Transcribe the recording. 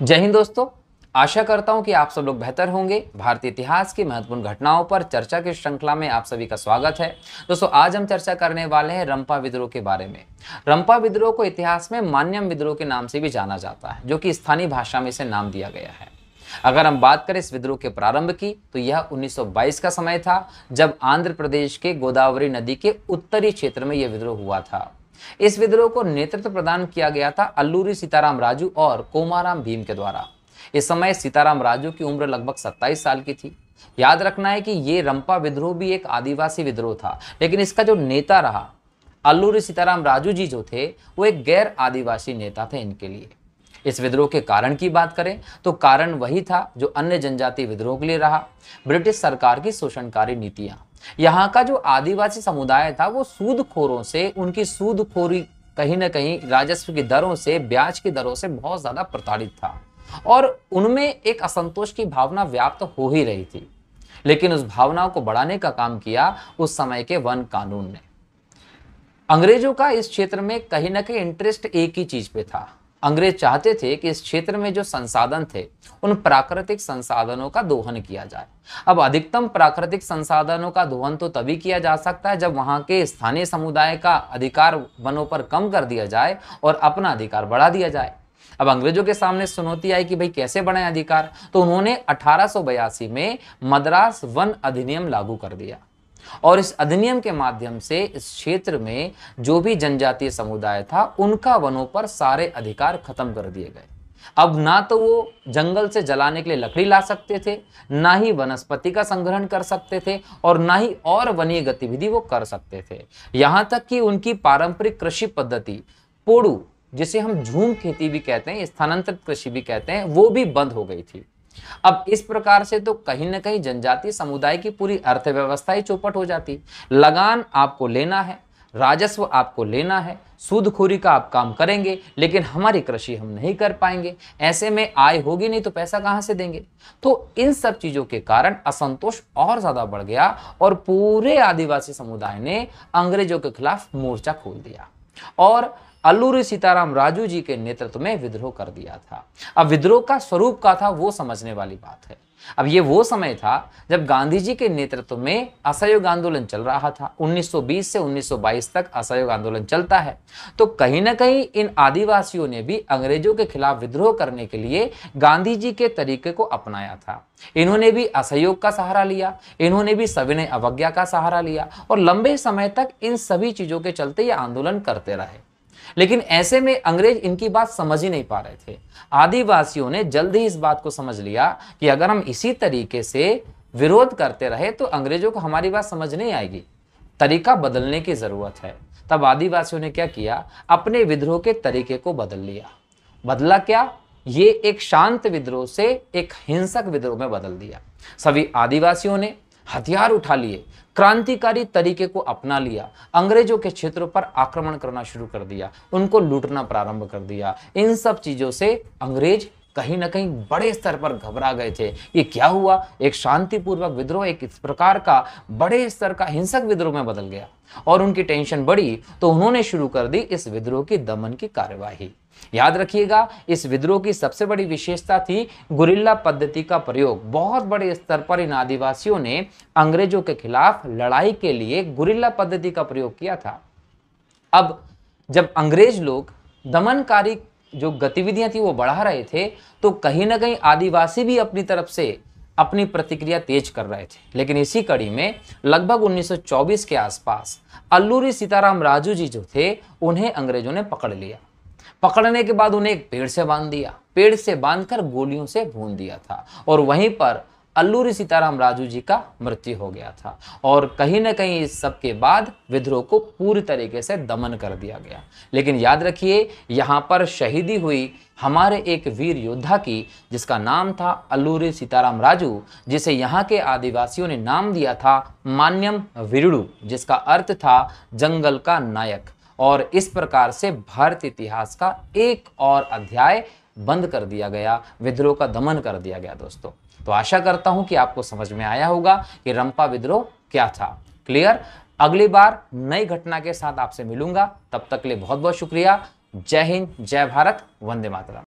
जय हिंद दोस्तों। आशा करता हूं कि आप सब लोग बेहतर होंगे। भारतीय इतिहास की महत्वपूर्ण घटनाओं पर चर्चा की श्रृंखला में आप सभी का स्वागत है। दोस्तों, आज हम चर्चा करने वाले हैं रंपा विद्रोह के बारे में। रंपा विद्रोह को इतिहास में मान्यम विद्रोह के नाम से भी जाना जाता है, जो कि स्थानीय भाषा में इसे नाम दिया गया है। अगर हम बात करें इस विद्रोह के प्रारंभ की, तो यह 1922 का समय था, जब आंध्र प्रदेश के गोदावरी नदी के उत्तरी क्षेत्र में यह विद्रोह हुआ था। इस विद्रोह को नेतृत्व प्रदान किया गया था अल्लूरी सीताराम राजू और कोमाराम भीम के द्वारा। इस समय सीताराम राजू की उम्र लगभग 27 साल की थी। याद रखना है कि ये रंपा विद्रोह भी एक आदिवासी विद्रोह था, लेकिन इसका जो नेता रहा अल्लूरी सीताराम राजू जी जो थे, वो एक गैर आदिवासी नेता थे इनके लिए। इस विद्रोह के कारण की बात करें तो कारण वही था जो अन्य जनजातीय विद्रोह के लिए रहा, ब्रिटिश सरकार की शोषणकारी नीतियां। यहाँ का जो आदिवासी समुदाय था वो सूदखोरों से, उनकी सूदखोरी कहीं ना कहीं राजस्व की दरों से, ब्याज की दरों से बहुत ज्यादा प्रताड़ित था और उनमें एक असंतोष की भावना व्याप्त हो ही रही थी। लेकिन उस भावनाओं को बढ़ाने का काम किया उस समय के वन कानून ने। अंग्रेजों का इस क्षेत्र में कहीं ना कहीं इंटरेस्ट एक ही चीज पे था। अंग्रेज चाहते थे कि इस क्षेत्र में जो संसाधन थे, उन प्राकृतिक संसाधनों का दोहन किया जाए। अब अधिकतम प्राकृतिक संसाधनों का दोहन तो तभी किया जा सकता है जब वहां के स्थानीय समुदाय का अधिकार वनों पर कम कर दिया जाए और अपना अधिकार बढ़ा दिया जाए। अब अंग्रेजों के सामने चुनौती आई कि भाई कैसे बढ़ाएं अधिकार, तो उन्होंने 1882 में मद्रास वन अधिनियम लागू कर दिया और इस अधिनियम के माध्यम से इस क्षेत्र में जो भी जनजातीय समुदाय था, उनका वनों पर सारे अधिकार खत्म कर दिए गए। अब ना तो वो जंगल से जलाने के लिए लकड़ी ला सकते थे, ना ही वनस्पति का संग्रहण कर सकते थे और ना ही और वनीय गतिविधि वो कर सकते थे। यहां तक कि उनकी पारंपरिक कृषि पद्धति पोड़ू, जिसे हम झूम खेती भी कहते हैं, स्थानांतरित कृषि भी कहते हैं, वो भी बंद हो गई थी। अब इस प्रकार से तो कहीं ना कहीं जनजातीय समुदाय की पूरी अर्थव्यवस्था ही चौपट हो जाती। लगान आपको लेना है, राजस्व आपको लेना है, सूदखोरी का आप काम करेंगे, लेकिन हमारी कृषि हम नहीं कर पाएंगे। ऐसे में आय होगी नहीं तो पैसा कहां से देंगे। तो इन सब चीजों के कारण असंतोष और ज्यादा बढ़ गया और पूरे आदिवासी समुदाय ने अंग्रेजों के खिलाफ मोर्चा खोल दिया और अल्लूरी सीताराम राजू जी के नेतृत्व में विद्रोह कर दिया था। अब विद्रोह का स्वरूप क्या था वो समझने वाली बात है। अब ये वो समय था जब गांधी जी के नेतृत्व में असहयोग आंदोलन चल रहा था। 1920 से 1922 तक असहयोग आंदोलन चलता है। तो कहीं ना कहीं इन आदिवासियों ने भी अंग्रेजों के खिलाफ विद्रोह करने के लिए गांधी जी के तरीके को अपनाया था। इन्होंने भी असहयोग का सहारा लिया, इन्होंने भी सविनय अवज्ञा का सहारा लिया और लंबे समय तक इन सभी चीजों के चलते ये आंदोलन करते रहे। लेकिन ऐसे में अंग्रेज इनकी बात समझ ही नहीं पा रहे थे। आदिवासियों ने जल्द ही इस बात को समझ लिया कि अगर हम इसी तरीके से विरोध करते रहे तो अंग्रेजों को हमारी बात समझ नहीं आएगी, तरीका बदलने की जरूरत है। तब आदिवासियों ने क्या किया, अपने विद्रोह के तरीके को बदल लिया। बदला क्या, ये एक शांत विद्रोह से एक हिंसक विद्रोह में बदल दिया। सभी आदिवासियों ने हथियार उठा लिए, क्रांतिकारी तरीके को अपना लिया, अंग्रेजों के क्षेत्रों पर आक्रमण करना शुरू कर दिया, उनको लूटना प्रारंभ कर दिया। इन सब चीजों से अंग्रेज कहीं ना कहीं बड़े स्तर पर घबरा गए थे। ये क्या हुआ, एक शांतिपूर्वक विद्रोह एक इस प्रकार का बड़े स्तर का हिंसक विद्रोह में बदल गया और उनकी टेंशन बढ़ी तो उन्होंने शुरू कर दी इस विद्रोह की दमन की कार्यवाही। याद रखिएगा, इस विद्रोह की सबसे बड़ी विशेषता थी गुरिल्ला पद्धति का प्रयोग। बहुत बड़े स्तर पर इन आदिवासियों ने अंग्रेजों के खिलाफ लड़ाई के लिए गुरिल्ला पद्धति का प्रयोग किया था। अब जब अंग्रेज लोग दमनकारी जो गतिविधियां थी वो बढ़ा रहे थे, तो कहीं ना कहीं आदिवासी भी अपनी तरफ से अपनी प्रतिक्रिया तेज कर रहे थे। लेकिन इसी कड़ी में लगभग 1924 के आसपास अल्लूरी सीताराम राजू जी जो थे, उन्हें अंग्रेजों ने पकड़ लिया। पकड़ने के बाद उन्हें एक पेड़ से बांध दिया, पेड़ से बांधकर गोलियों से भून दिया था और वहीं पर अल्लूरी सीताराम राजू जी का मृत्यु हो गया था। और कहीं ना कहीं इस सब के बाद विद्रोह को पूरी तरीके से दमन कर दिया गया। लेकिन याद रखिए, यहाँ पर शहीदी हुई हमारे एक वीर योद्धा की, जिसका नाम था अल्लूरी सीताराम राजू, जिसे यहाँ के आदिवासियों ने नाम दिया था मान्यम वीरुडु, जिसका अर्थ था जंगल का नायक। और इस प्रकार से भारतीय इतिहास का एक और अध्याय बंद कर दिया गया, विद्रोह का दमन कर दिया गया। दोस्तों, तो आशा करता हूं कि आपको समझ में आया होगा कि रंपा विद्रोह क्या था। क्लियर? अगली बार नई घटना के साथ आपसे मिलूंगा। तब तक के लिए बहुत बहुत शुक्रिया। जय हिंद, जय भारत, वंदे मातरम।